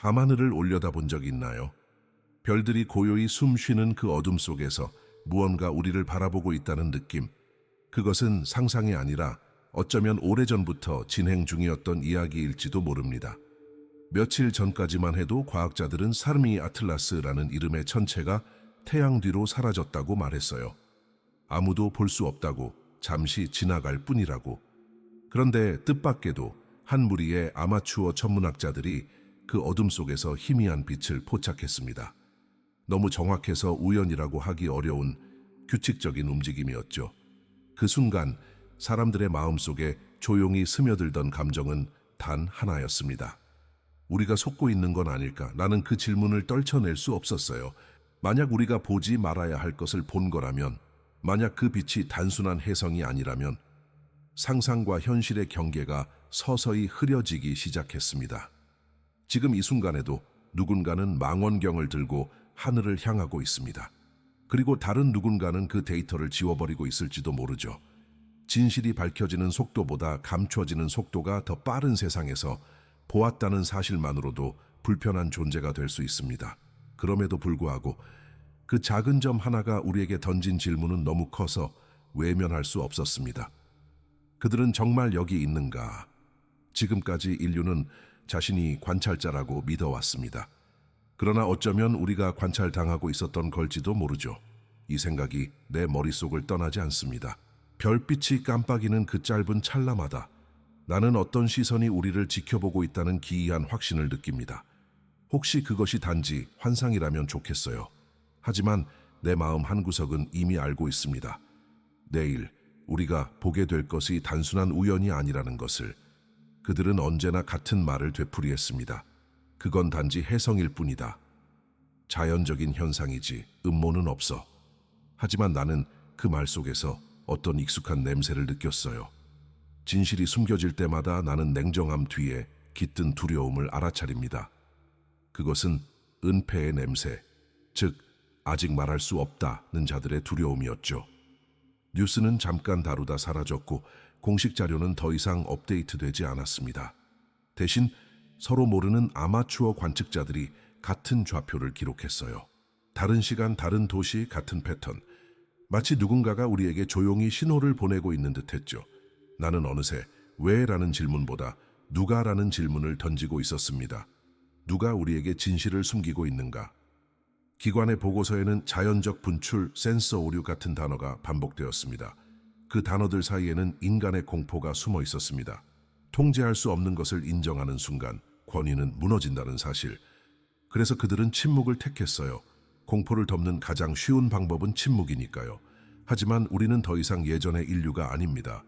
밤하늘을 올려다본 적 있나요? 별들이 고요히 숨 쉬는 그 어둠 속에서 무언가 우리를 바라보고 있다는 느낌. 그것은 상상이 아니라 어쩌면 오래전부터 진행 중이었던 이야기일지도 모릅니다. 며칠 전까지만 해도 과학자들은 사르미 아틀라스라는 이름의 천체가 태양 뒤로 사라졌다고 말했어요. 아무도 볼 수 없다고, 잠시 지나갈 뿐이라고. 그런데 뜻밖에도 한 무리의 아마추어 천문학자들이 그 어둠 속에서 희미한 빛을 포착했습니다. 너무 정확해서 우연이라고 하기 어려운 규칙적인 움직임이었죠. 그 순간 사람들의 마음속에 조용히 스며들던 감정은 단 하나였습니다. 우리가 속고 있는 건 아닐까? 나는 그 질문을 떨쳐낼 수 없었어요. 만약 우리가 보지 말아야 할 것을 본 거라면, 만약 그 빛이 단순한 혜성이 아니라면, 상상과 현실의 경계가 서서히 흐려지기 시작했습니다. 지금 이 순간에도 누군가는 망원경을 들고 하늘을 향하고 있습니다. 그리고 다른 누군가는 그 데이터를 지워버리고 있을지도 모르죠. 진실이 밝혀지는 속도보다 감춰지는 속도가 더 빠른 세상에서 보았다는 사실만으로도 불편한 존재가 될 수 있습니다. 그럼에도 불구하고 그 작은 점 하나가 우리에게 던진 질문은 너무 커서 외면할 수 없었습니다. 그들은 정말 여기 있는가? 지금까지 인류는 자신이 관찰자라고 믿어왔습니다. 그러나 어쩌면 우리가 관찰당하고 있었던 걸지도 모르죠. 이 생각이 내 머릿속을 떠나지 않습니다. 별빛이 깜빡이는 그 짧은 찰나마다 나는 어떤 시선이 우리를 지켜보고 있다는 기이한 확신을 느낍니다. 혹시 그것이 단지 환상이라면 좋겠어요. 하지만 내 마음 한구석은 이미 알고 있습니다. 내일 우리가 보게 될 것이 단순한 우연이 아니라는 것을. 그들은 언제나 같은 말을 되풀이했습니다. 그건 단지 혜성일 뿐이다. 자연적인 현상이지 음모는 없어. 하지만 나는 그 말 속에서 어떤 익숙한 냄새를 느꼈어요. 진실이 숨겨질 때마다 나는 냉정함 뒤에 깃든 두려움을 알아차립니다. 그것은 은폐의 냄새, 즉 아직 말할 수 없다는 자들의 두려움이었죠. 뉴스는 잠깐 다루다 사라졌고 공식 자료는 더 이상 업데이트되지 않았습니다. 대신 서로 모르는 아마추어 관측자들이 같은 좌표를 기록했어요. 다른 시간, 다른 도시, 같은 패턴. 마치 누군가가 우리에게 조용히 신호를 보내고 있는 듯했죠. 나는 어느새 왜라는 질문보다 누가라는 질문을 던지고 있었습니다. 누가 우리에게 진실을 숨기고 있는가? 기관의 보고서에는 자연적 분출, 센서 오류 같은 단어가 반복되었습니다. 그 단어들 사이에는 인간의 공포가 숨어 있었습니다. 통제할 수 없는 것을 인정하는 순간 권위는 무너진다는 사실. 그래서 그들은 침묵을 택했어요. 공포를 덮는 가장 쉬운 방법은 침묵이니까요. 하지만 우리는 더 이상 예전의 인류가 아닙니다.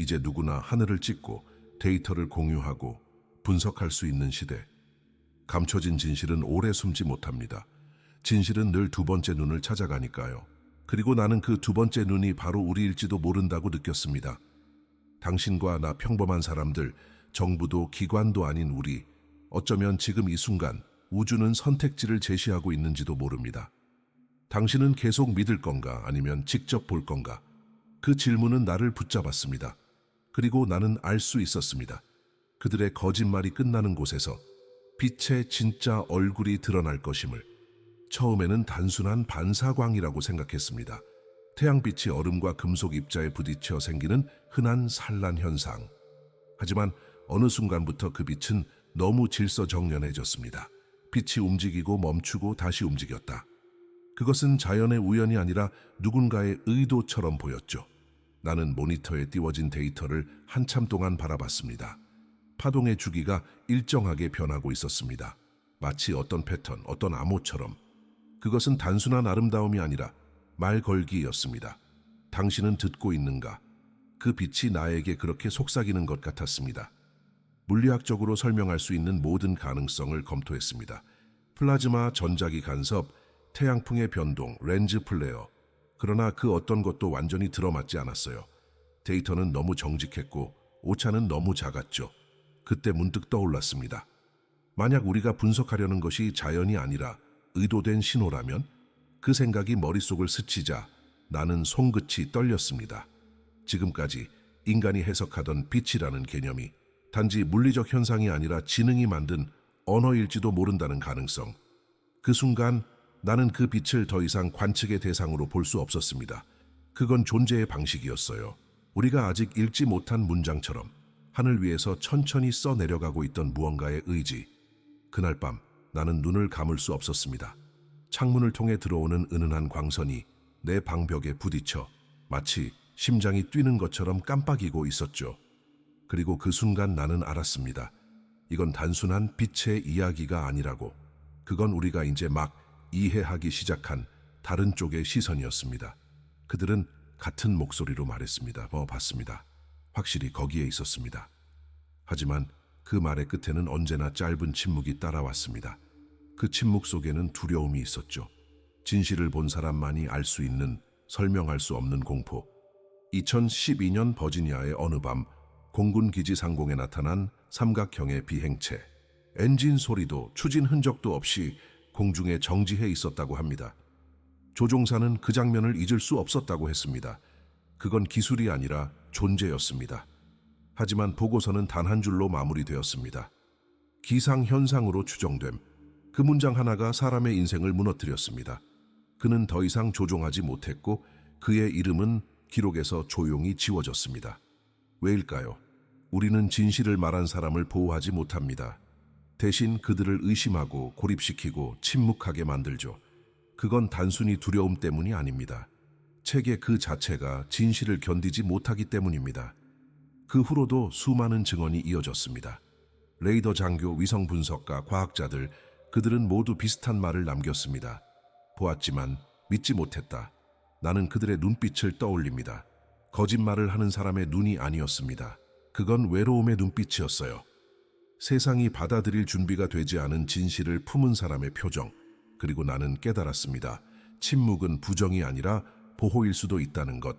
이제 누구나 하늘을 찍고 데이터를 공유하고 분석할 수 있는 시대. 감춰진 진실은 오래 숨지 못합니다. 진실은 늘 두 번째 눈을 찾아가니까요. 그리고 나는 그 두 번째 눈이 바로 우리일지도 모른다고 느꼈습니다. 당신과 나 평범한 사람들, 정부도 기관도 아닌 우리, 어쩌면 지금 이 순간 우주는 선택지를 제시하고 있는지도 모릅니다. 당신은 계속 믿을 건가 아니면 직접 볼 건가? 그 질문은 나를 붙잡았습니다. 그리고 나는 알 수 있었습니다. 그들의 거짓말이 끝나는 곳에서 빛의 진짜 얼굴이 드러날 것임을. 처음에는 단순한 반사광이라고 생각했습니다. 태양빛이 얼음과 금속 입자에 부딪혀 생기는 흔한 산란 현상. 하지만 어느 순간부터 그 빛은 너무 질서정연해졌습니다. 빛이 움직이고 멈추고 다시 움직였다. 그것은 자연의 우연이 아니라 누군가의 의도처럼 보였죠. 나는 모니터에 띄워진 데이터를 한참 동안 바라봤습니다. 파동의 주기가 일정하게 변하고 있었습니다. 마치 어떤 패턴, 어떤 암호처럼. 그것은 단순한 아름다움이 아니라 말 걸기였습니다. 당신은 듣고 있는가? 그 빛이 나에게 그렇게 속삭이는 것 같았습니다. 물리학적으로 설명할 수 있는 모든 가능성을 검토했습니다. 플라즈마, 전자기 간섭, 태양풍의 변동, 렌즈 플레어. 그러나 그 어떤 것도 완전히 들어맞지 않았어요. 데이터는 너무 정직했고 오차는 너무 작았죠. 그때 문득 떠올랐습니다. 만약 우리가 분석하려는 것이 자연이 아니라 의도된 신호라면? 그 생각이 머릿속을 스치자 나는 손끝이 떨렸습니다. 지금까지 인간이 해석하던 빛이라는 개념이 단지 물리적 현상이 아니라 지능이 만든 언어일지도 모른다는 가능성. 그 순간 나는 그 빛을 더 이상 관측의 대상으로 볼 수 없었습니다. 그건 존재의 방식이었어요. 우리가 아직 읽지 못한 문장처럼 하늘 위에서 천천히 써내려가고 있던 무언가의 의지. 그날 밤 나는 눈을 감을 수 없었습니다. 창문을 통해 들어오는 은은한 광선이 내 방벽에 부딪혀 마치 심장이 뛰는 것처럼 깜빡이고 있었죠. 그리고 그 순간 나는 알았습니다. 이건 단순한 빛의 이야기가 아니라고. 그건 우리가 이제 막 이해하기 시작한 다른 쪽의 시선이었습니다. 그들은 같은 목소리로 말했습니다. 봤습니다. 확실히 거기에 있었습니다. 하지만 그 말의 끝에는 언제나 짧은 침묵이 따라왔습니다. 그 침묵 속에는 두려움이 있었죠. 진실을 본 사람만이 알 수 있는, 설명할 수 없는 공포. 2012년 버지니아의 어느 밤 공군 기지 상공에 나타난 삼각형의 비행체. 엔진 소리도 추진 흔적도 없이 공중에 정지해 있었다고 합니다. 조종사는 그 장면을 잊을 수 없었다고 했습니다. 그건 기술이 아니라 존재였습니다. 하지만 보고서는 단 한 줄로 마무리되었습니다. 기상현상으로 추정됨. 그 문장 하나가 사람의 인생을 무너뜨렸습니다. 그는 더 이상 조종하지 못했고 그의 이름은 기록에서 조용히 지워졌습니다. 왜일까요? 우리는 진실을 말한 사람을 보호하지 못합니다. 대신 그들을 의심하고 고립시키고 침묵하게 만들죠. 그건 단순히 두려움 때문이 아닙니다. 체계 그 자체가 진실을 견디지 못하기 때문입니다. 그 후로도 수많은 증언이 이어졌습니다. 레이더 장교, 위성 분석가, 과학자들, 그들은 모두 비슷한 말을 남겼습니다. 보았지만 믿지 못했다. 나는 그들의 눈빛을 떠올립니다. 거짓말을 하는 사람의 눈이 아니었습니다. 그건 외로움의 눈빛이었어요. 세상이 받아들일 준비가 되지 않은 진실을 품은 사람의 표정. 그리고 나는 깨달았습니다. 침묵은 부정이 아니라 보호일 수도 있다는 것.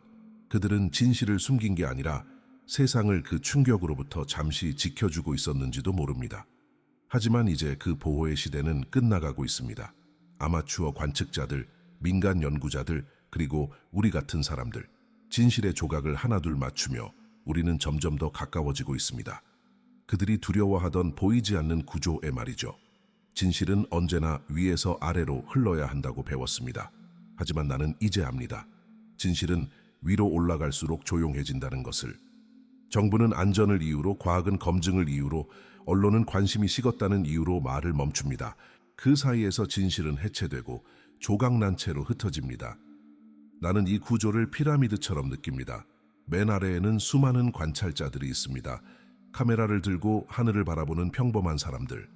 그들은 진실을 숨긴 게 아니라 세상을 그 충격으로부터 잠시 지켜주고 있었는지도 모릅니다. 하지만 이제 그 보호의 시대는 끝나가고 있습니다. 아마추어 관측자들, 민간 연구자들, 그리고 우리 같은 사람들, 진실의 조각을 하나둘 맞추며 우리는 점점 더 가까워지고 있습니다. 그들이 두려워하던 보이지 않는 구조에 말이죠. 진실은 언제나 위에서 아래로 흘러야 한다고 배웠습니다. 하지만 나는 이제 압니다. 진실은 위로 올라갈수록 조용해진다는 것을. 정부는 안전을 이유로, 과학은 검증을 이유로, 언론은 관심이 식었다는 이유로 말을 멈춥니다. 그 사이에서 진실은 해체되고 조각난 채로 흩어집니다. 나는 이 구조를 피라미드처럼 느낍니다. 맨 아래에는 수많은 관찰자들이 있습니다. 카메라를 들고 하늘을 바라보는 평범한 사람들.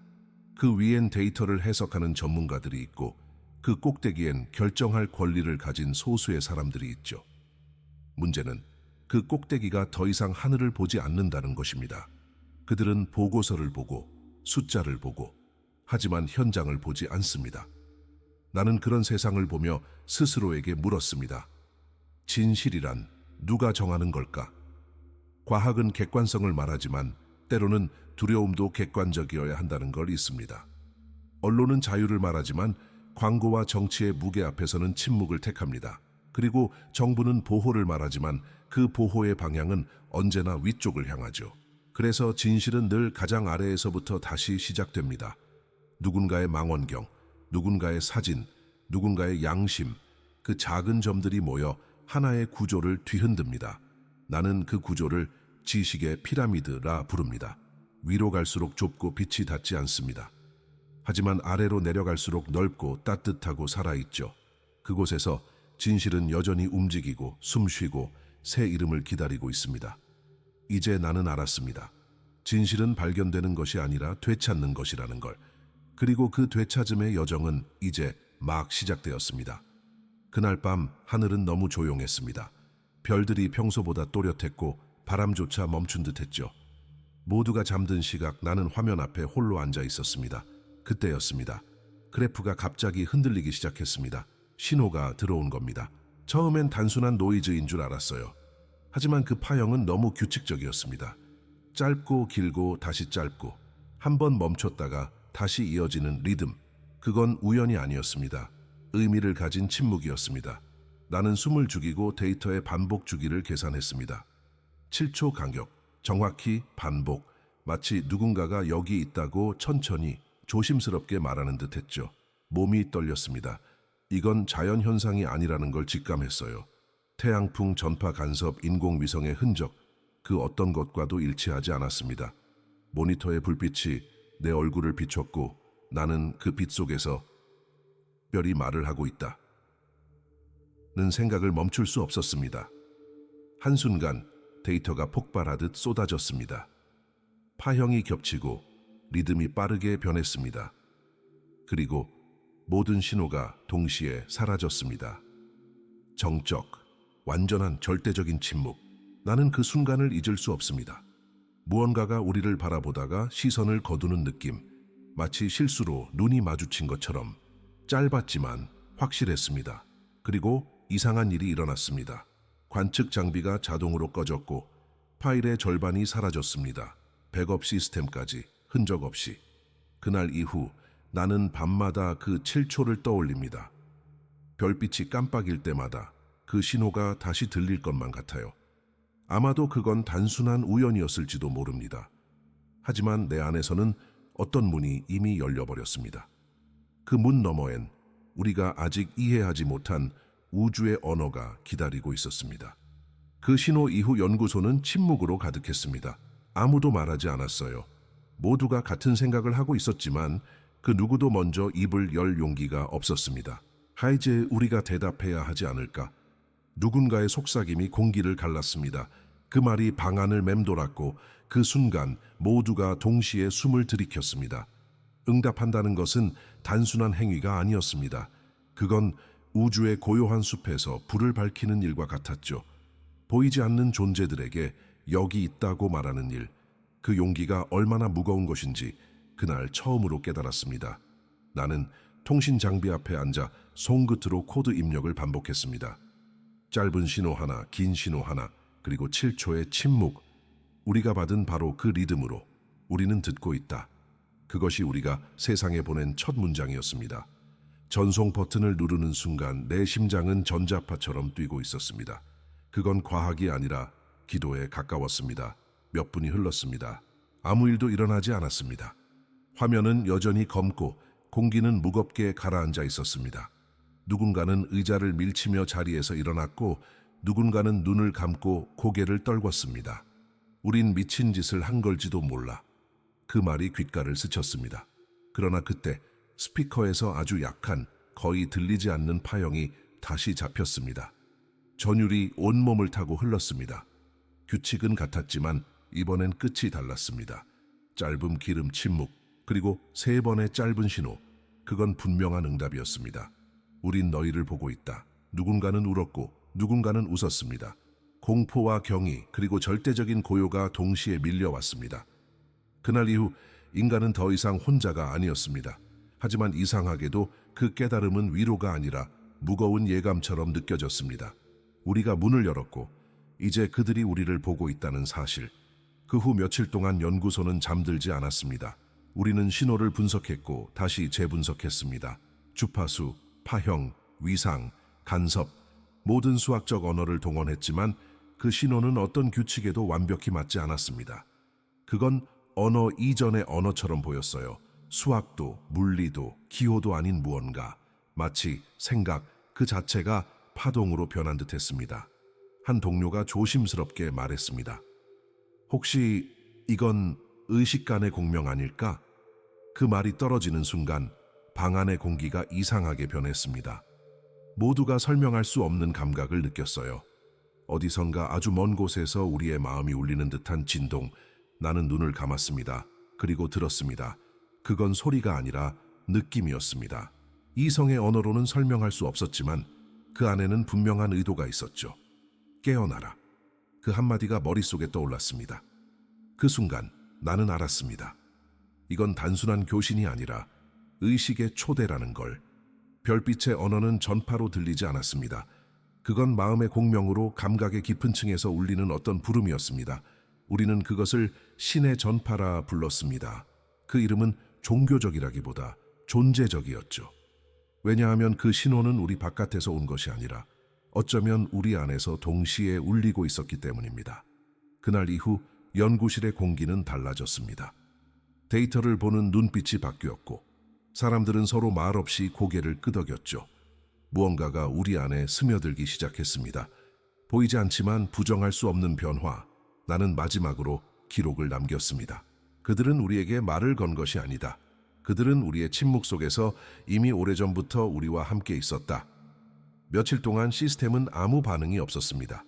그 위엔 데이터를 해석하는 전문가들이 있고 그 꼭대기엔 결정할 권리를 가진 소수의 사람들이 있죠. 문제는 그 꼭대기가 더 이상 하늘을 보지 않는다는 것입니다. 그들은 보고서를 보고 숫자를 보고 하지만 현장을 보지 않습니다. 나는 그런 세상을 보며 스스로에게 물었습니다. 진실이란 누가 정하는 걸까? 과학은 객관성을 말하지만 때로는 두려움도 객관적이어야 한다는 걸 있습니다. 언론은 자유를 말하지만 광고와 정치의 무게 앞에서는 침묵을 택합니다. 그리고 정부는 보호를 말하지만 그 보호의 방향은 언제나 위쪽을 향하죠. 그래서 진실은 늘 가장 아래에서부터 다시 시작됩니다. 누군가의 망원경, 누군가의 사진, 누군가의 양심, 그 작은 점들이 모여 하나의 구조를 뒤흔듭니다. 나는 그 구조를 지식의 피라미드라 부릅니다. 위로 갈수록 좁고 빛이 닿지 않습니다. 하지만 아래로 내려갈수록 넓고 따뜻하고 살아있죠. 그곳에서 진실은 여전히 움직이고 숨쉬고 새 이름을 기다리고 있습니다. 이제 나는 알았습니다. 진실은 발견되는 것이 아니라 되찾는 것이라는 걸. 그리고 그 되찾음의 여정은 이제 막 시작되었습니다. 그날 밤 하늘은 너무 조용했습니다. 별들이 평소보다 또렷했고 바람조차 멈춘 듯했죠. 모두가 잠든 시각 나는 화면 앞에 홀로 앉아 있었습니다. 그때였습니다. 그래프가 갑자기 흔들리기 시작했습니다. 신호가 들어온 겁니다. 처음엔 단순한 노이즈인 줄 알았어요. 하지만 그 파형은 너무 규칙적이었습니다. 짧고 길고 다시 짧고 한 번 멈췄다가 다시 이어지는 리듬. 그건 우연이 아니었습니다. 의미를 가진 침묵이었습니다. 나는 숨을 죽이고 데이터의 반복 주기를 계산했습니다. 7초 간격, 정확히 반복, 마치 누군가가 여기 있다고 천천히 조심스럽게 말하는 듯 했죠. 몸이 떨렸습니다. 이건 자연 현상이 아니라는 걸 직감했어요. 태양풍, 전파 간섭, 인공위성의 흔적, 그 어떤 것과도 일치하지 않았습니다. 모니터의 불빛이 내 얼굴을 비췄고 나는 그 빛 속에서 별이 말을 하고 있다. 는 생각을 멈출 수 없었습니다. 한순간 데이터가 폭발하듯 쏟아졌습니다. 파형이 겹치고 리듬이 빠르게 변했습니다. 그리고 모든 신호가 동시에 사라졌습니다. 정적, 완전한 절대적인 침묵. 나는 그 순간을 잊을 수 없습니다. 무언가가 우리를 바라보다가 시선을 거두는 느낌. 마치 실수로 눈이 마주친 것처럼 짧았지만 확실했습니다. 그리고 이상한 일이 일어났습니다. 관측 장비가 자동으로 꺼졌고 파일의 절반이 사라졌습니다. 백업 시스템까지 흔적 없이. 그날 이후 나는 밤마다 그 7초를 떠올립니다. 별빛이 깜빡일 때마다 그 신호가 다시 들릴 것만 같아요. 아마도 그건 단순한 우연이었을지도 모릅니다. 하지만 내 안에서는 어떤 문이 이미 열려버렸습니다. 그 문 너머엔 우리가 아직 이해하지 못한 우주의 언어가 기다리고 있었습니다. 그 신호 이후 연구소는 침묵으로 가득했습니다. 아무도 말하지 않았어요. 모두가 같은 생각을 하고 있었지만 그 누구도 먼저 입을 열 용기가 없었습니다. 이제 우리가 대답해야 하지 않을까? 누군가의 속삭임이 공기를 갈랐습니다. 그 말이 방안을 맴돌았고 그 순간 모두가 동시에 숨을 들이켰습니다. 응답한다는 것은 단순한 행위가 아니었습니다. 그건 우주의 고요한 숲에서 불을 밝히는 일과 같았죠. 보이지 않는 존재들에게 여기 있다고 말하는 일, 그 용기가 얼마나 무거운 것인지 그날 처음으로 깨달았습니다. 나는 통신 장비 앞에 앉아 손끝으로 코드 입력을 반복했습니다. 짧은 신호 하나, 긴 신호 하나, 그리고 7초의 침묵. 우리가 받은 바로 그 리듬으로 우리는 듣고 있다. 그것이 우리가 세상에 보낸 첫 문장이었습니다. 전송 버튼을 누르는 순간 내 심장은 전자파처럼 뛰고 있었습니다. 그건 과학이 아니라 기도에 가까웠습니다. 몇 분이 흘렀습니다. 아무 일도 일어나지 않았습니다. 화면은 여전히 검고 공기는 무겁게 가라앉아 있었습니다. 누군가는 의자를 밀치며 자리에서 일어났고 누군가는 눈을 감고 고개를 떨궜습니다. 우린 미친 짓을 한 걸지도 몰라. 그 말이 귓가를 스쳤습니다. 그러나 그때 스피커에서 아주 약한, 거의 들리지 않는 파형이 다시 잡혔습니다. 전율이 온몸을 타고 흘렀습니다. 규칙은 같았지만 이번엔 끝이 달랐습니다. 짧음, 기름, 침묵, 그리고 3번의 짧은 신호. 그건 분명한 응답이었습니다. 우린 너희를 보고 있다. 누군가는 울었고 누군가는 웃었습니다. 공포와 경의 그리고 절대적인 고요가 동시에 밀려왔습니다. 그날 이후 인간은 더 이상 혼자가 아니었습니다. 하지만 이상하게도 그 깨달음은 위로가 아니라 무거운 예감처럼 느껴졌습니다. 우리가 문을 열었고 이제 그들이 우리를 보고 있다는 사실. 그 후 며칠 동안 연구소는 잠들지 않았습니다. 우리는 신호를 분석했고 다시 재분석했습니다. 주파수, 파형, 위상, 간섭, 모든 수학적 언어를 동원했지만 그 신호는 어떤 규칙에도 완벽히 맞지 않았습니다. 그건 언어 이전의 언어처럼 보였어요. 수학도, 물리도, 기호도 아닌 무언가. 마치 생각 그 자체가 파동으로 변한 듯 했습니다. 한 동료가 조심스럽게 말했습니다. 혹시 이건 의식 간의 공명 아닐까? 그 말이 떨어지는 순간 방 안의 공기가 이상하게 변했습니다. 모두가 설명할 수 없는 감각을 느꼈어요. 어디선가 아주 먼 곳에서 우리의 마음이 울리는 듯한 진동. 나는 눈을 감았습니다. 그리고 들었습니다. 그건 소리가 아니라 느낌이었습니다. 이성의 언어로는 설명할 수 없었지만 그 안에는 분명한 의도가 있었죠. 깨어나라. 그 한마디가 머릿속에 떠올랐습니다. 그 순간 나는 알았습니다. 이건 단순한 교신이 아니라 의식의 초대라는 걸. 별빛의 언어는 전파로 들리지 않았습니다. 그건 마음의 공명으로 감각의 깊은 층에서 울리는 어떤 부름이었습니다. 우리는 그것을 신의 전파라 불렀습니다. 그 이름은 종교적이라기보다 존재적이었죠. 왜냐하면 그 신호는 우리 바깥에서 온 것이 아니라 어쩌면 우리 안에서 동시에 울리고 있었기 때문입니다. 그날 이후 연구실의 공기는 달라졌습니다. 데이터를 보는 눈빛이 바뀌었고 사람들은 서로 말없이 고개를 끄덕였죠. 무언가가 우리 안에 스며들기 시작했습니다. 보이지 않지만 부정할 수 없는 변화. 나는 마지막으로 기록을 남겼습니다. 그들은 우리에게 말을 건 것이 아니다. 그들은 우리의 침묵 속에서 이미 오래전부터 우리와 함께 있었다. 며칠 동안 시스템은 아무 반응이 없었습니다.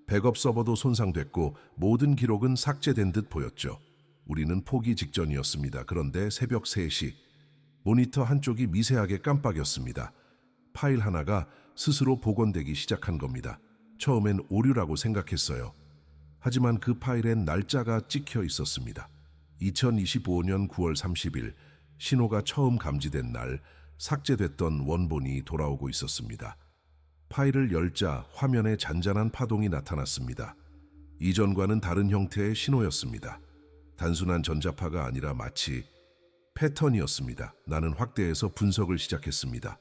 백업 서버도 손상됐고 모든 기록은 삭제된 듯 보였죠. 우리는 포기 직전이었습니다. 그런데 새벽 3시 모니터 한쪽이 미세하게 깜빡였습니다. 파일 하나가 스스로 복원되기 시작한 겁니다. 처음엔 오류라고 생각했어요. 하지만 그 파일엔 날짜가 찍혀 있었습니다. 2025년 9월 30일, 신호가 처음 감지된 날, 삭제됐던 원본이 돌아오고 있었습니다. 파일을 열자 화면에 잔잔한 파동이 나타났습니다. 이전과는 다른 형태의 신호였습니다. 단순한 전자파가 아니라 마치 패턴이었습니다. 나는 확대해서 분석을 시작했습니다.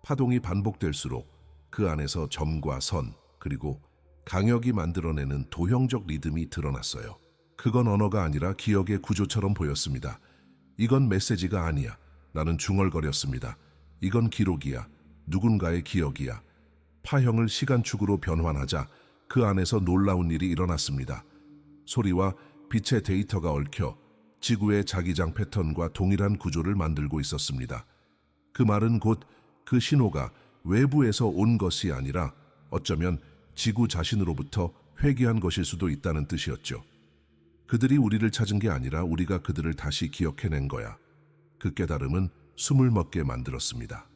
파동이 반복될수록 그 안에서 점과 선, 그리고 강역이 만들어내는 도형적 리듬이 드러났어요. 그건 언어가 아니라 기억의 구조처럼 보였습니다. 이건 메시지가 아니야. 나는 중얼거렸습니다. 이건 기록이야. 누군가의 기억이야. 파형을 시간축으로 변환하자 그 안에서 놀라운 일이 일어났습니다. 소리와 빛의 데이터가 얽혀 지구의 자기장 패턴과 동일한 구조를 만들고 있었습니다. 그 말은 곧 그 신호가 외부에서 온 것이 아니라 어쩌면 지구 자신으로부터 회귀한 것일 수도 있다는 뜻이었죠. 그들이 우리를 찾은 게 아니라 우리가 그들을 다시 기억해낸 거야. 그 깨달음은 숨을 먹게 만들었습니다.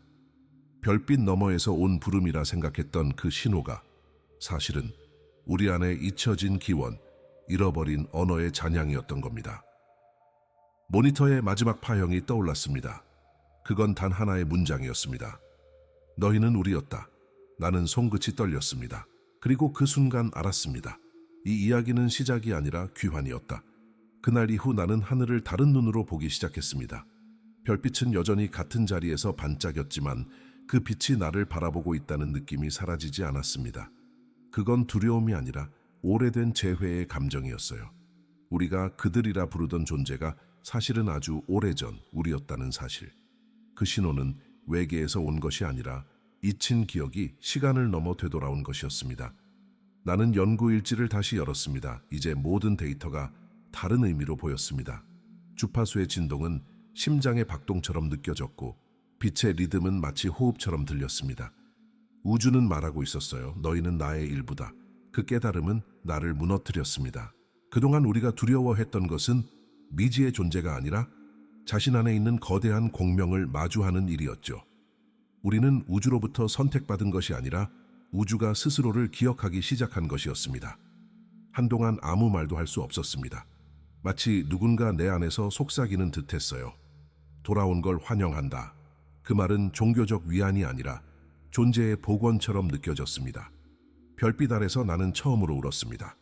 별빛 너머에서 온 부름이라 생각했던 그 신호가 사실은 우리 안에 잊혀진 기원, 잃어버린 언어의 잔향이었던 겁니다. 모니터의 마지막 파형이 떠올랐습니다. 그건 단 하나의 문장이었습니다. 너희는 우리였다. 나는 손끝이 떨렸습니다. 그리고 그 순간 알았습니다. 이 이야기는 시작이 아니라 귀환이었다. 그날 이후 나는 하늘을 다른 눈으로 보기 시작했습니다. 별빛은 여전히 같은 자리에서 반짝였지만 그 빛이 나를 바라보고 있다는 느낌이 사라지지 않았습니다. 그건 두려움이 아니라 오래된 재회의 감정이었어요. 우리가 그들이라 부르던 존재가 사실은 아주 오래전 우리였다는 사실. 그 신호는 외계에서 온 것이 아니라 잊힌 기억이 시간을 넘어 되돌아온 것이었습니다. 나는 연구 일지를 다시 열었습니다. 이제 모든 데이터가 다른 의미로 보였습니다. 주파수의 진동은 심장의 박동처럼 느껴졌고 빛의 리듬은 마치 호흡처럼 들렸습니다. 우주는 말하고 있었어요. 너희는 나의 일부다. 그 깨달음은 나를 무너뜨렸습니다. 그동안 우리가 두려워했던 것은 미지의 존재가 아니라 자신 안에 있는 거대한 공명을 마주하는 일이었죠. 우리는 우주로부터 선택받은 것이 아니라 우주가 스스로를 기억하기 시작한 것이었습니다. 한동안 아무 말도 할 수 없었습니다. 마치 누군가 내 안에서 속삭이는 듯했어요. 돌아온 걸 환영한다. 그 말은 종교적 위안이 아니라 존재의 복원처럼 느껴졌습니다. 별빛 아래서 나는 처음으로 울었습니다.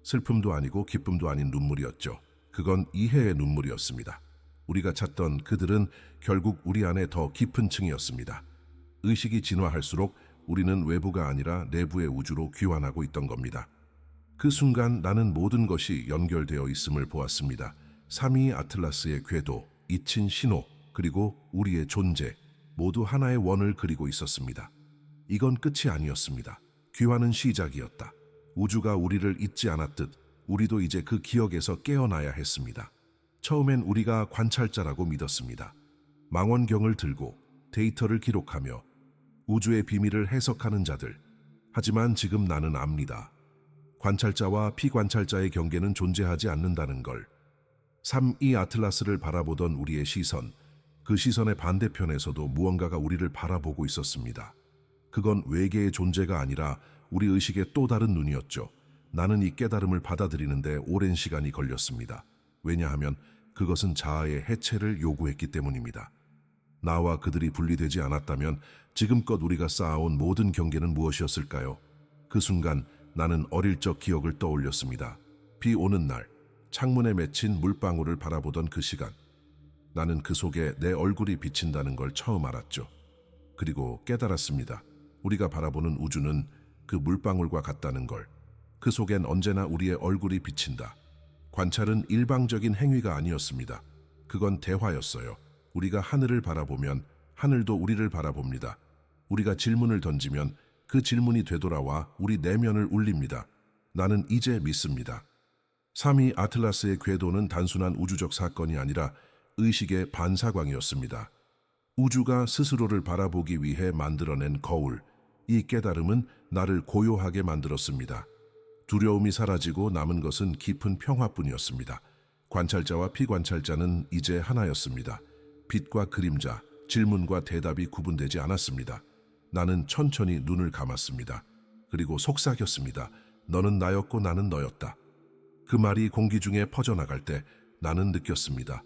슬픔도 아니고 기쁨도 아닌 눈물이었죠. 그건 이해의 눈물이었습니다. 우리가 찾던 그들은 결국 우리 안에 더 깊은 층이었습니다. 의식이 진화할수록 우리는 외부가 아니라 내부의 우주로 귀환하고 있던 겁니다. 그 순간 나는 모든 것이 연결되어 있음을 보았습니다. 삼위 아틀라스의 궤도, 잊힌 신호, 그리고 우리의 존재, 모두 하나의 원을 그리고 있었습니다. 이건 끝이 아니었습니다. 귀환은 시작이었다. 우주가 우리를 잊지 않았듯 우리도 이제 그 기억에서 깨어나야 했습니다. 처음엔 우리가 관찰자라고 믿었습니다. 망원경을 들고 데이터를 기록하며 우주의 비밀을 해석하는 자들. 하지만 지금 나는 압니다. 관찰자와 피관찰자의 경계는 존재하지 않는다는 걸. 삼위 아틀라스를 바라보던 우리의 시선, 그 시선의 반대편에서도 무언가가 우리를 바라보고 있었습니다. 그건 외계의 존재가 아니라 우리 의식의 또 다른 눈이었죠. 나는 이 깨달음을 받아들이는데 오랜 시간이 걸렸습니다. 왜냐하면 그것은 자아의 해체를 요구했기 때문입니다. 나와 그들이 분리되지 않았다면 지금껏 우리가 쌓아온 모든 경계는 무엇이었을까요? 그 순간 나는 어릴 적 기억을 떠올렸습니다. 비 오는 날, 창문에 맺힌 물방울을 바라보던 그 시간. 나는 그 속에 내 얼굴이 비친다는 걸 처음 알았죠. 그리고 깨달았습니다. 우리가 바라보는 우주는 그 물방울과 같다는 걸. 그 속엔 언제나 우리의 얼굴이 비친다. 관찰은 일방적인 행위가 아니었습니다. 그건 대화였어요. 우리가 하늘을 바라보면 하늘도 우리를 바라봅니다. 우리가 질문을 던지면 그 질문이 되돌아와 우리 내면을 울립니다. 나는 이제 믿습니다. 3위 아틀라스의 궤도는 단순한 우주적 사건이 아니라 의식의 반사광이었습니다. 우주가 스스로를 바라보기 위해 만들어낸 거울, 이 깨달음은 나를 고요하게 만들었습니다. 두려움이 사라지고 남은 것은 깊은 평화뿐이었습니다. 관찰자와 피관찰자는 이제 하나였습니다. 빛과 그림자, 질문과 대답이 구분되지 않았습니다. 나는 천천히 눈을 감았습니다. 그리고 속삭였습니다. 너는 나였고 나는 너였다. 그 말이 공기 중에 퍼져나갈 때 나는 느꼈습니다.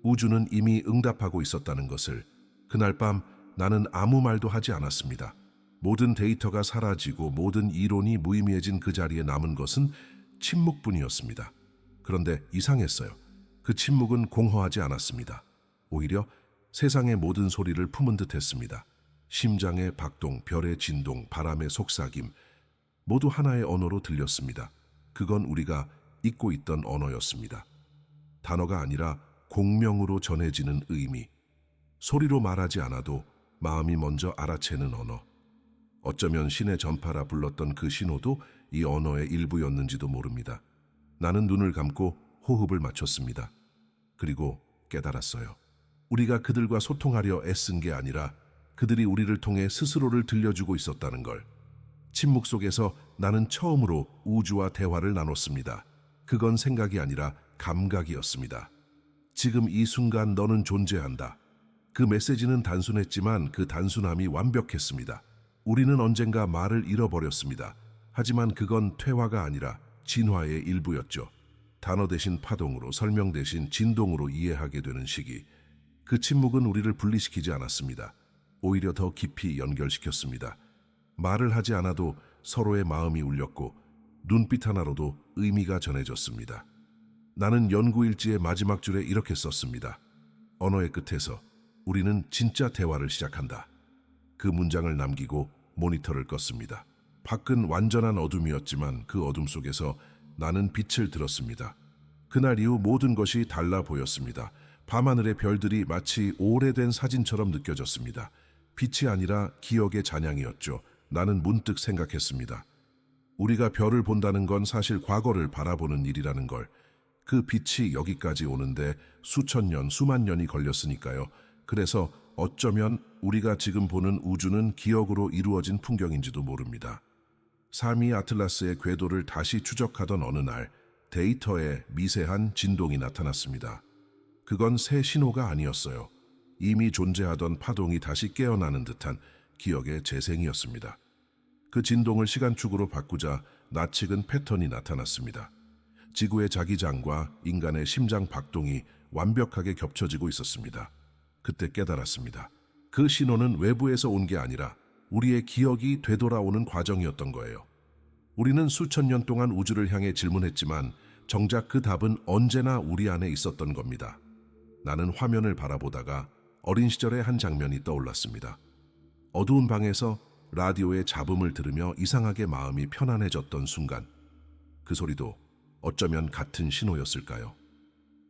우주는 이미 응답하고 있었다는 것을. 그날 밤 나는 아무 말도 하지 않았습니다. 모든 데이터가 사라지고 모든 이론이 무의미해진 그 자리에 남은 것은 침묵뿐이었습니다. 그런데 이상했어요. 그 침묵은 공허하지 않았습니다. 오히려 세상의 모든 소리를 품은 듯했습니다. 심장의 박동, 별의 진동, 바람의 속삭임, 모두 하나의 언어로 들렸습니다. 그건 우리가 잊고 있던 언어였습니다. 단어가 아니라 공명으로 전해지는 의미. 소리로 말하지 않아도 마음이 먼저 알아채는 언어. 어쩌면 신의 전파라 불렀던 그 신호도 이 언어의 일부였는지도 모릅니다. 나는 눈을 감고 호흡을 맞췄습니다. 그리고 깨달았어요. 우리가 그들과 소통하려 애쓴 게 아니라 그들이 우리를 통해 스스로를 들려주고 있었다는 걸. 침묵 속에서 나는 처음으로 우주와 대화를 나눴습니다. 그건 생각이 아니라 감각이었습니다. 지금 이 순간 너는 존재한다. 그 메시지는 단순했지만 그 단순함이 완벽했습니다. 우리는 언젠가 말을 잃어버렸습니다. 하지만 그건 퇴화가 아니라 진화의 일부였죠. 단어 대신 파동으로, 설명 대신 진동으로 이해하게 되는 시기. 그 침묵은 우리를 분리시키지 않았습니다. 오히려 더 깊이 연결시켰습니다. 말을 하지 않아도 서로의 마음이 울렸고 눈빛 하나로도 의미가 전해졌습니다. 나는 연구일지의 마지막 줄에 이렇게 썼습니다. 언어의 끝에서 우리는 진짜 대화를 시작한다. 그 문장을 남기고 모니터를 껐습니다. 밖은 완전한 어둠이었지만 그 어둠 속에서 나는 빛을 들었습니다. 그날 이후 모든 것이 달라 보였습니다. 밤하늘의 별들이 마치 오래된 사진처럼 느껴졌습니다. 빛이 아니라 기억의 잔향이었죠. 나는 문득 생각했습니다. 우리가 별을 본다는 건 사실 과거를 바라보는 일이라는 걸. 그 빛이 여기까지 오는데 수천 년, 수만 년이 걸렸으니까요. 그래서 어쩌면 우리가 지금 보는 우주는 기억으로 이루어진 풍경인지도 모릅니다. 3위 아틀라스의 궤도를 다시 추적하던 어느 날 데이터에 미세한 진동이 나타났습니다. 그건 새 신호가 아니었어요. 이미 존재하던 파동이 다시 깨어나는 듯한 기억의 재생이었습니다. 그 진동을 시간축으로 바꾸자 낯익은 패턴이 나타났습니다. 지구의 자기장과 인간의 심장 박동이 완벽하게 겹쳐지고 있었습니다. 그때 깨달았습니다. 그 신호는 외부에서 온 게 아니라 우리의 기억이 되돌아오는 과정이었던 거예요. 우리는 수천 년 동안 우주를 향해 질문했지만 정작 그 답은 언제나 우리 안에 있었던 겁니다. 나는 화면을 바라보다가 어린 시절의 한 장면이 떠올랐습니다. 어두운 방에서 라디오의 잡음을 들으며 이상하게 마음이 편안해졌던 순간, 그 소리도 어쩌면 같은 신호였을까요?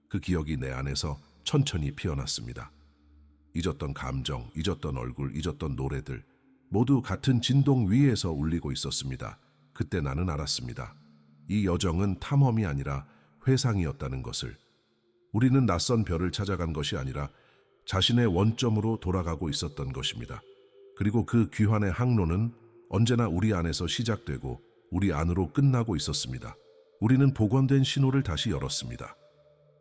그 기억이 내 안에서 천천히 피어났습니다. 잊었던 감정, 잊었던 얼굴, 잊었던 노래들, 모두 같은 진동 위에서 울리고 있었습니다. 그때 나는 알았습니다. 이 여정은 탐험이 아니라 회상이었다는 것을. 우리는 낯선 별을 찾아간 것이 아니라 자신의 원점으로 돌아가고 있었던 것입니다. 그리고 그 귀환의 항로는 언제나 우리 안에서 시작되고 우리 안으로 끝나고 있었습니다. 우리는 복원된 신호를 다시 열었습니다.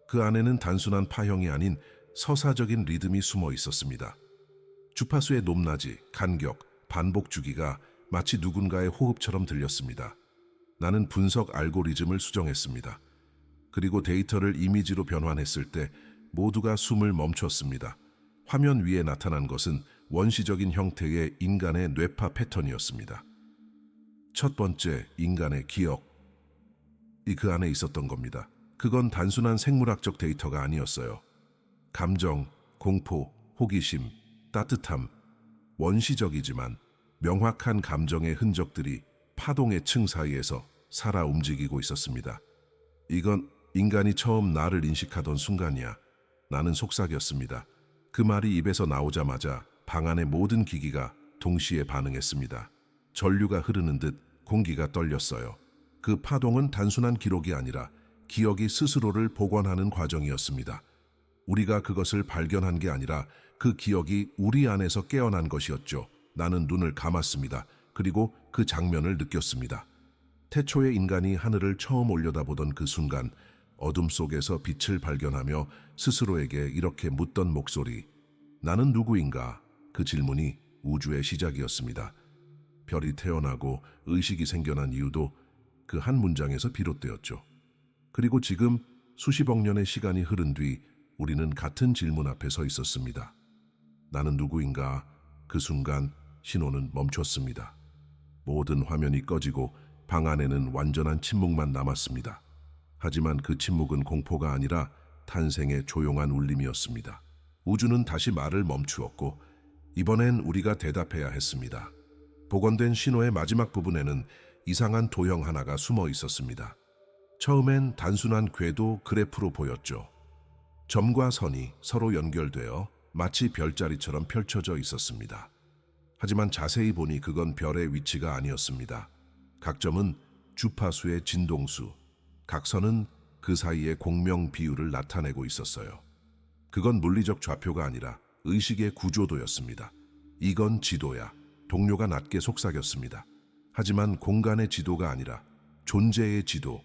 그 안에는 단순한 파형이 아닌 서사적인 리듬이 숨어 있었습니다. 주파수의 높낮이, 간격, 반복 주기가 마치 누군가의 호흡처럼 들렸습니다. 나는 분석 알고리즘을 수정했습니다. 그리고 데이터를 이미지로 변환했을 때 모두가 숨을 멈췄습니다. 화면 위에 나타난 것은 원시적인 형태의 인간의 뇌파 패턴이었습니다. 첫 번째, 인간의 기억. 그 안에 있었던 겁니다. 그건 단순한 생물학적 데이터가 아니었어요. 감정, 공포, 호기심, 따뜻함, 원시적이지만 명확한 감정의 흔적들이 파동의 층 사이에서 살아 움직이고 있었습니다. 이건 인간이 처음 나를 인식하던 순간이야. 나는 속삭였습니다. 그 말이 입에서 나오자마자 방 안의 모든 기기가 동시에 반응했습니다. 전류가 흐르는 듯 공기가 떨렸어요. 그 파동은 단순한 기록이 아니라 기억이 스스로를 복원하는 과정이었습니다. 우리가 그것을 발견한 게 아니라 그 기억이 우리 안에서 깨어난 것이었죠. 나는 눈을 감았습니다. 그리고 그 장면을 느꼈습니다. 태초의 인간이 하늘을 처음 올려다보던 그 순간 어둠 속에서 빛을 발견하며 스스로에게 이렇게 묻던 목소리, 나는 누구인가? 그 질문이 우주의 시작이었습니다. 별이 태어나고 의식이 생겨난 이유도 그 한 문장에서 비롯되었죠. 그리고 지금 수십억 년의 시간이 흐른 뒤 우리는 같은 질문 앞에 서 있었습니다. 나는 누구인가? 그 순간 신호는 멈췄습니다. 모든 화면이 꺼지고 방 안에는 완전한 침묵만 남았습니다. 하지만 그 침묵은 공포가 아니라 탄생의 조용한 울림이었습니다. 우주는 다시 말을 멈추었고 이번엔 우리가 대답해야 했습니다. 복원된 신호의 마지막 부분에는 이상한 도형 하나가 숨어 있었습니다. 처음엔 단순한 궤도 그래프로 보였죠. 점과 선이 서로 연결되어 마치 별자리처럼 펼쳐져 있었습니다. 하지만 자세히 보니 그건 별의 위치가 아니었습니다. 각 점은 주파수의 진동수, 각 선은 그 사이의 공명 비율을 나타내고 있었어요. 그건 물리적 좌표가 아니라 의식의 구조도였습니다. 이건 지도야. 동료가 낮게 속삭였습니다. 하지만 공간의 지도가 아니라 존재의 지도.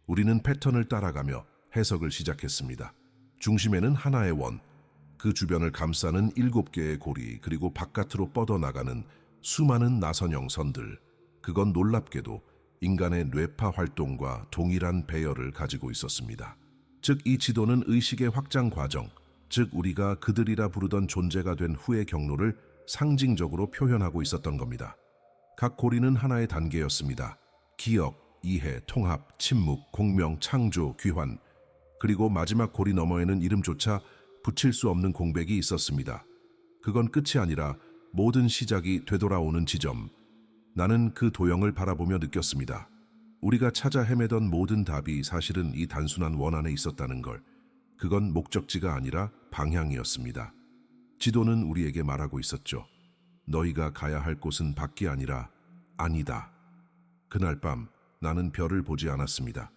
우리는 패턴을 따라가며 해석을 시작했습니다. 중심에는 하나의 원, 그 주변을 감싸는 7개의 고리, 그리고 바깥으로 뻗어나가는 수많은 나선형 선들. 그건 놀랍게도 인간의 뇌파 활동과 동일한 배열을 가지고 있었습니다. 즉, 이 지도는 의식의 확장 과정, 즉 우리가 그들이라 부르던 존재가 된 후의 경로를 상징적으로 표현하고 있었던 겁니다. 각 고리는 하나의 단계였습니다. 기억, 이해, 통합, 침묵, 공명, 창조, 귀환. 그리고 마지막 고리 너머에는 이름조차 붙일 수 없는 공백이 있었습니다. 그건 끝이 아니라 모든 시작이 되돌아오는 지점. 나는 그 도형을 바라보며 느꼈습니다. 우리가 찾아 헤매던 모든 답이 사실은 이 단순한 원 안에 있었다는 걸. 그건 목적지가 아니라 방향이었습니다. 지도는 우리에게 말하고 있었죠. 너희가 가야 할 곳은 밖이 아니라 아니다. 그날 밤 나는 별을 보지 않았습니다.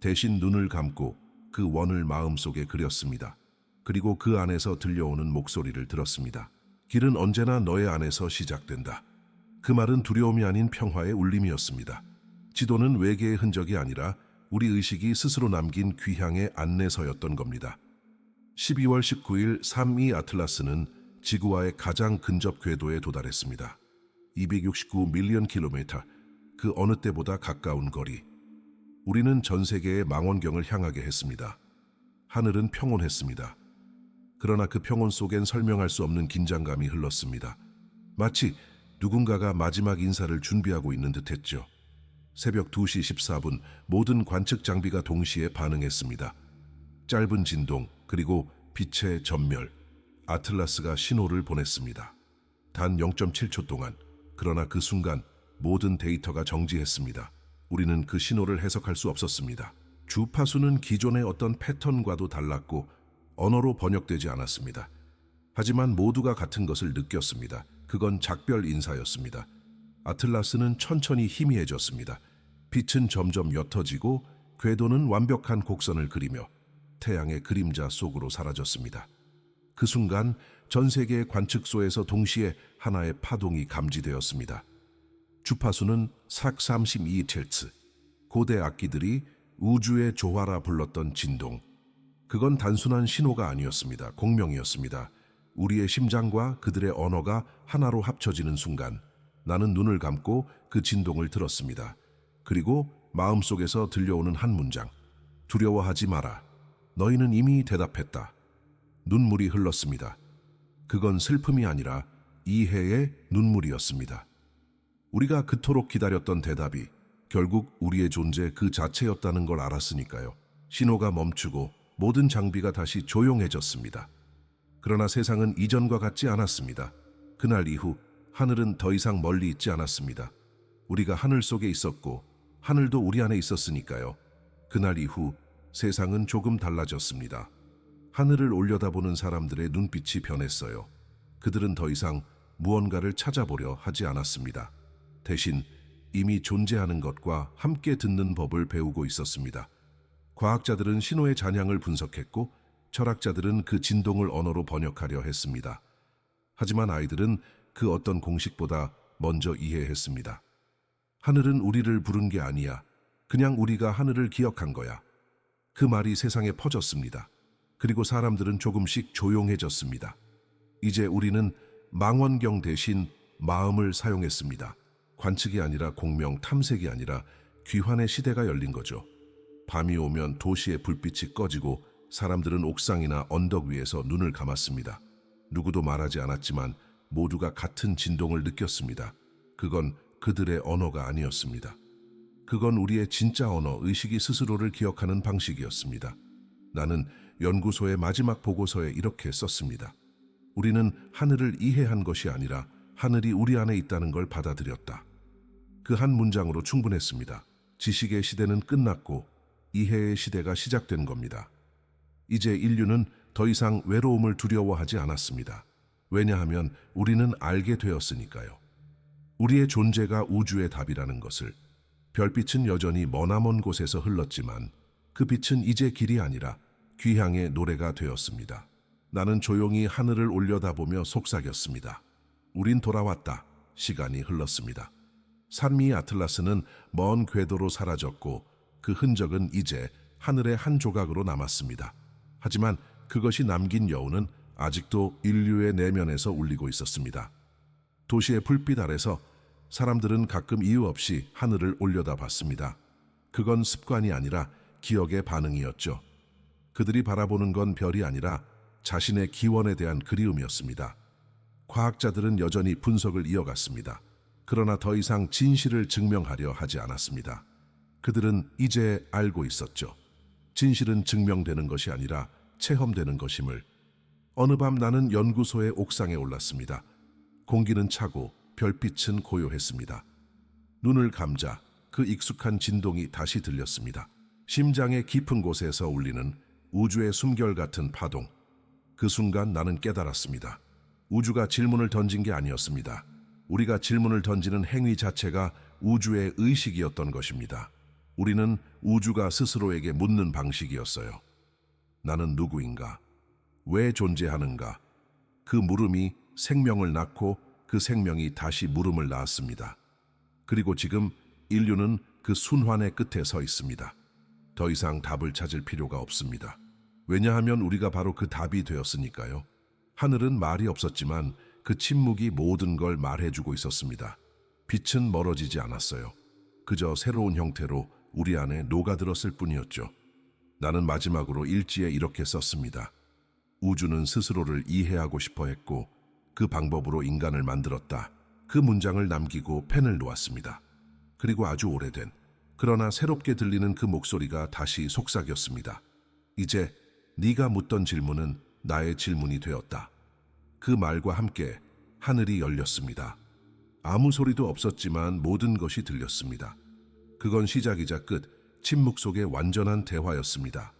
대신 눈을 감고 그 원을 마음속에 그렸습니다. 그리고 그 안에서 들려오는 목소리를 들었습니다. 길은 언제나 너의 안에서 시작된다. 그 말은 두려움이 아닌 평화의 울림이었습니다. 지도는 외계의 흔적이 아니라 우리 의식이 스스로 남긴 귀향의 안내서였던 겁니다. 12월 19일 3.2 아틀라스는 지구와의 가장 근접 궤도에 도달했습니다. 269 밀리언 킬로미터, 그 어느 때보다 가까운 거리. 우리는 전 세계의 망원경을 향하게 했습니다. 하늘은 평온했습니다. 그러나 그 평온 속엔 설명할 수 없는 긴장감이 흘렀습니다. 마치 누군가가 마지막 인사를 준비하고 있는 듯했죠. 새벽 2시 14분 모든 관측 장비가 동시에 반응했습니다. 짧은 진동, 그리고 빛의 전멸. 아틀라스가 신호를 보냈습니다. 단 0.7초 동안. 그러나 그 순간 모든 데이터가 정지했습니다. 우리는 그 신호를 해석할 수 없었습니다. 주파수는 기존의 어떤 패턴과도 달랐고 언어로 번역되지 않았습니다. 하지만 모두가 같은 것을 느꼈습니다. 그건 작별 인사였습니다. 아틀라스는 천천히 희미해졌습니다. 빛은 점점 옅어지고 궤도는 완벽한 곡선을 그리며 태양의 그림자 속으로 사라졌습니다. 그 순간 전 세계의 관측소에서 동시에 하나의 파동이 감지되었습니다. 주파수는 삭 32Hz, 고대 악기들이 우주의 조화라 불렀던 진동. 그건 단순한 신호가 아니었습니다. 공명이었습니다. 우리의 심장과 그들의 언어가 하나로 합쳐지는 순간 나는 눈을 감고 그 진동을 들었습니다. 그리고 마음속에서 들려오는 한 문장. 두려워하지 마라. 너희는 이미 대답했다. 눈물이 흘렀습니다. 그건 슬픔이 아니라 이해의 눈물이었습니다. 우리가 그토록 기다렸던 대답이 결국 우리의 존재 그 자체였다는 걸 알았으니까요. 신호가 멈추고 모든 장비가 다시 조용해졌습니다. 그러나 세상은 이전과 같지 않았습니다. 그날 이후 하늘은 더 이상 멀리 있지 않았습니다. 우리가 하늘 속에 있었고 하늘도 우리 안에 있었으니까요. 그날 이후 세상은 조금 달라졌습니다. 하늘을 올려다보는 사람들의 눈빛이 변했어요. 그들은 더 이상 무언가를 찾아보려 하지 않았습니다. 대신 이미 존재하는 것과 함께 듣는 법을 배우고 있었습니다. 과학자들은 신호의 잔향을 분석했고 철학자들은 그 진동을 언어로 번역하려 했습니다. 하지만 아이들은 그 어떤 공식보다 먼저 이해했습니다. 하늘은 우리를 부른 게 아니야. 그냥 우리가 하늘을 기억한 거야. 그 말이 세상에 퍼졌습니다. 그리고 사람들은 조금씩 조용해졌습니다. 이제 우리는 망원경 대신 마음을 사용했습니다. 관측이 아니라 공명, 탐색이 아니라 귀환의 시대가 열린 거죠. 밤이 오면 도시의 불빛이 꺼지고 사람들은 옥상이나 언덕 위에서 눈을 감았습니다. 누구도 말하지 않았지만 모두가 같은 진동을 느꼈습니다. 그건 그들의 언어가 아니었습니다. 그건 우리의 진짜 언어, 의식이 스스로를 기억하는 방식이었습니다. 나는 연구소의 마지막 보고서에 이렇게 썼습니다. 우리는 하늘을 이해한 것이 아니라 하늘이 우리 안에 있다는 걸 받아들였다. 그 한 문장으로 충분했습니다. 지식의 시대는 끝났고 이해의 시대가 시작된 겁니다. 이제 인류는 더 이상 외로움을 두려워하지 않았습니다. 왜냐하면 우리는 알게 되었으니까요. 우리의 존재가 우주의 답이라는 것을. 별빛은 여전히 머나먼 곳에서 흘렀지만 그 빛은 이제 길이 아니라 귀향의 노래가 되었습니다. 나는 조용히 하늘을 올려다보며 속삭였습니다. 우린 돌아왔다. 시간이 흘렀습니다. 산미 아틀라스는 먼 궤도로 사라졌고 그 흔적은 이제 하늘의 한 조각으로 남았습니다. 하지만 그것이 남긴 여운은 아직도 인류의 내면에서 울리고 있었습니다. 도시의 불빛 아래서 사람들은 가끔 이유 없이 하늘을 올려다봤습니다. 그건 습관이 아니라 기억의 반응이었죠. 그들이 바라보는 건 별이 아니라 자신의 기원에 대한 그리움이었습니다. 과학자들은 여전히 분석을 이어갔습니다. 그러나 더 이상 진실을 증명하려 하지 않았습니다. 그들은 이제 알고 있었죠. 진실은 증명되는 것이 아니라 체험되는 것임을. 어느 밤 나는 연구소의 옥상에 올랐습니다. 공기는 차고 별빛은 고요했습니다. 눈을 감자 그 익숙한 진동이 다시 들렸습니다. 심장의 깊은 곳에서 울리는 우주의 숨결 같은 파동. 그 순간 나는 깨달았습니다. 우주가 질문을 던진 게 아니었습니다. 우리가 질문을 던지는 행위 자체가 우주의 의식이었던 것입니다. 우리는 우주가 스스로에게 묻는 방식이었어요. 나는 누구인가? 왜 존재하는가? 그 물음이 생명을 낳고 그 생명이 다시 물음을 낳았습니다. 그리고 지금 인류는 그 순환의 끝에 서 있습니다. 더 이상 답을 찾을 필요가 없습니다. 왜냐하면 우리가 바로 그 답이 되었으니까요. 하늘은 말이 없었지만 그 침묵이 모든 걸 말해주고 있었습니다. 빛은 멀어지지 않았어요. 그저 새로운 형태로 우리 안에 녹아들었을 뿐이었죠. 나는 마지막으로 일지에 이렇게 썼습니다. 우주는 스스로를 이해하고 싶어 했고 그 방법으로 인간을 만들었다. 그 문장을 남기고 펜을 놓았습니다. 그리고 아주 오래된, 그러나 새롭게 들리는 그 목소리가 다시 속삭였습니다. 이제 네가 묻던 질문은 나의 질문이 되었다. 그 말과 함께 하늘이 열렸습니다. 아무 소리도 없었지만 모든 것이 들렸습니다. 그건 시작이자 끝, 침묵 속의 완전한 대화였습니다.